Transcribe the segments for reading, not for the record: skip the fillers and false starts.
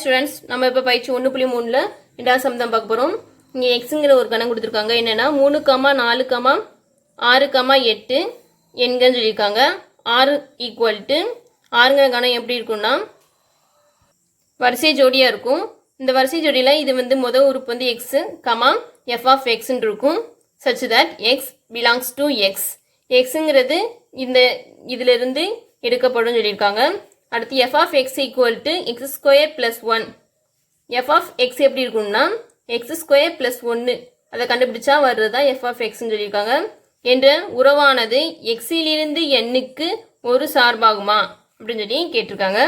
Students, நம்ம இப்போ பயிற்சி 1.3ல் ரெண்டாவது சம் தான் பார்க்க போகிறோம். இங்கே எக்ஸுங்கிற ஒரு கணம் கொடுத்துருக்காங்க. என்னென்னா 3, 4, 6, 8 எண்கன்னு சொல்லியிருக்காங்க. 6 = 6ங்கிற கணம் எப்படி இருக்குன்னா வரிசை ஜோடியாக இருக்கும். இந்த வரிசை ஜோடியில் இது வந்து முதல் உறுப்பு வந்து எக்ஸு f of xன்னு இருக்கும். such that x belongs to x. எக்ஸுங்கிறது இந்த இதிலிருந்து எடுக்கப்படும் சொல்லியிருக்காங்க. அடுத்து f of x = x² + 1. f of x எப்படி இருக்கும்னா x² + 1 அதை கண்டுபிடிச்சா வர்றது தான் f of xன்னு சொல்லியிருக்காங்க. என்ற உறவானது எக்ஸிலிருந்து எண்ணுக்கு ஒரு சார்பாகுமா அப்படின்னு சொல்லி கேட்டிருக்காங்க.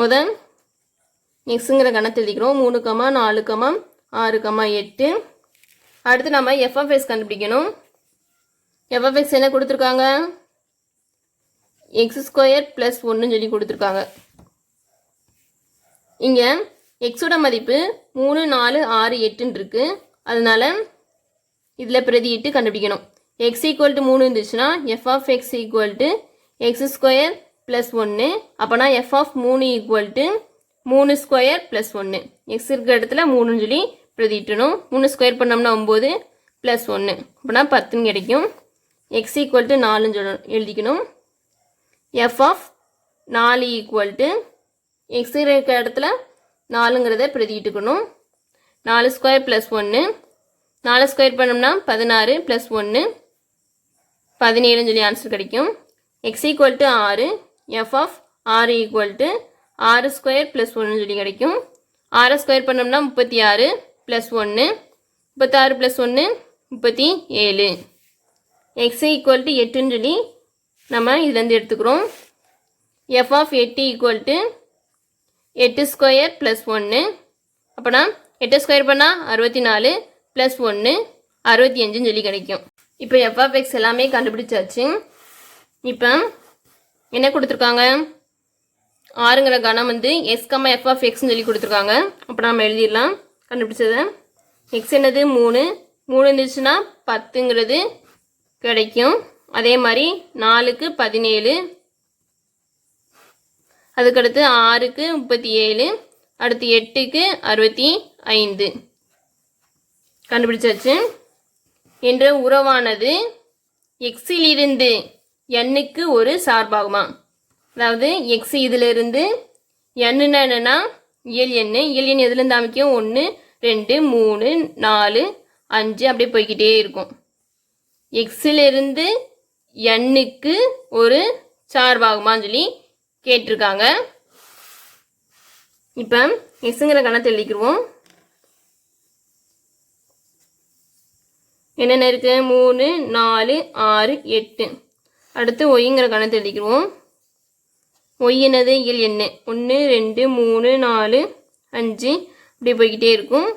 முதல் எக்ஸுங்கிற கணத்தை எழுதிக்கிறோம். 3, 4, 6, 8. அடுத்து நம்ம f of x கண்டுபிடிக்கணும். f of x என்ன கொடுத்துருக்காங்க? x² + 1 சொல்லி கொடுத்துருக்காங்க. இங்கே எக்ஸோட மதிப்பு 3, 4, 6, 8 இருக்கு. அதனால இதில் பிரதியிட்டு கண்டுபிடிக்கணும். x = 3 இருந்துச்சுன்னா f of x = x² + 1. அப்போனா f of 3 = 3² + 1. x இருக்கிற இடத்துல 3ன்னு சொல்லி பிரதியிட்டணும். 3 ஸ்கொயர் பண்ணோம்னா 9 + 1 அப்போனா 10ன்னு கிடைக்கும். x = 4ன்னு எழுதிக்கணும். f of 4 = x இருக்கிற இடத்துல 4ங்கிறத பிரதியிட்டுக்கணும். 4² + 1 4 ஸ்கொயர் பண்ணோம்னா 16 + 1 17ன்னு சொல்லி ஆன்சர் கிடைக்கும். x = 6. f of 6 = 6² + 1 சொல்லி கிடைக்கும். 6 ஸ்கொயர் பண்ணோம்னா 36 + 1 36 + 1 37. x = 8ன்னு சொல்லி நம்ம இதுலேருந்து எடுத்துக்கிறோம். f of 8 = 8² + 1. அப்போனா 8 ஸ்கொயர் பண்ணால் 64 + 1 65ன்னு சொல்லி கிடைக்கும். இப்போ f of x எல்லாமே கண்டுபிடிச்சாச்சு. இப்போ என்ன கொடுத்துருக்காங்க? 6ங்கிற கணம் வந்து x, f of xன்னு சொல்லி கொடுத்துருக்காங்க. அப்போ நம்ம எழுதிடலாம் கண்டுபிடிச்சதை. x என்னது 3 இருந்துச்சுன்னா 10ங்கிறது கிடைக்கும். அதே மாதிரி 4க்கு 17, அதுக்கடுத்து 6க்கு 37, அடுத்து 8க்கு 65 கண்டுபிடிச்சாச்சு. என்ற உறவானது எக்ஸிலிருந்து எண்ணுக்கு ஒரு சார்பாகுமா? அதாவது எக்ஸ் இதிலிருந்து எண்ணுன்னா என்னன்னா இயல் எண். இயல் எண் எதுலேருந்து அமைக்கும்? 1, 2, 3, 4, 5 அப்படியே போய்கிட்டே இருக்கும். எக்ஸிலிருந்து எண்ணுக்கு ஒரு சார்பாகுமான்னு சொல்லி கேட்டிருக்காங்க. இப்போ எக்ஸுங்கிற கணத்தை எழுதிக்கிடுவோம். என்னென்ன இருக்கு? 3, 4, 6, 8. அடுத்து ஒய்ங்கிற கணத்தை எழுதிக்கிடுவோம். ஒய் என்னது? இயல் எண். 1, 2, 3, 4, 5 இப்படி போய்கிட்டே இருக்கும்.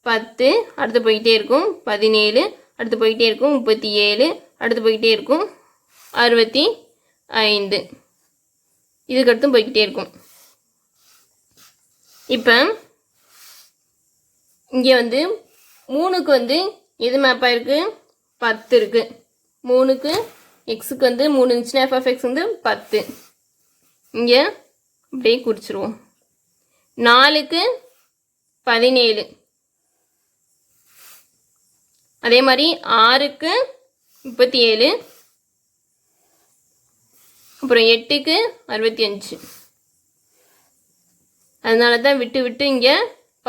10 அடுத்து போய்கிட்டே இருக்கும். 17 அடுத்து போய்கிட்டே இருக்கும். 37 அடுத்து போய்கிட்டே இருக்கும். 65 இதுக்கடுத்தும் போய்கிட்டே இருக்கும். இப்போ இங்கே வந்து 3க்கு வந்து எது மேப் ஆயிருக்கு? 10 இருக்கு. 3க்கு எக்ஸுக்கு வந்து 3 இருந்துச்சுன்னா f of x வந்து 10. இங்கே அப்படியே குறிச்சிருவோம். 4க்கு 17, அதே மாதிரி 6க்கு 37, அப்புறம் 8க்கு 65. அதனால தான் விட்டு விட்டு இங்கே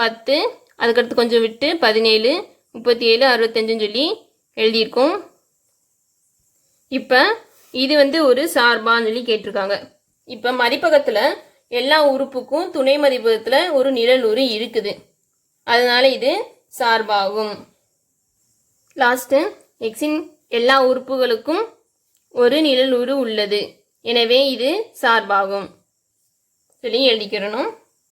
10, அதுக்கடுத்து கொஞ்சம் விட்டு 17, 37, 65ன்னு சொல்லி எழுதியிருக்கோம். இப்போ இது வந்து ஒரு சார்பான்னு சொல்லி கேட்டிருக்காங்க. இப்போ மதிப்பகத்தில் எல்லா உறுப்புக்கும் துணை மதிப்பகத்தில் ஒரு நிழலுரு இருக்குது. அதனால இது சார்பாகும். லாஸ்ட்டு எக்ஸின் எல்லா உறுப்புகளுக்கும் ஒரு நிழலுரு உள்ளது. எனவே இது சார்பாகும் சொல்லி எழுதிக்கிறணும்.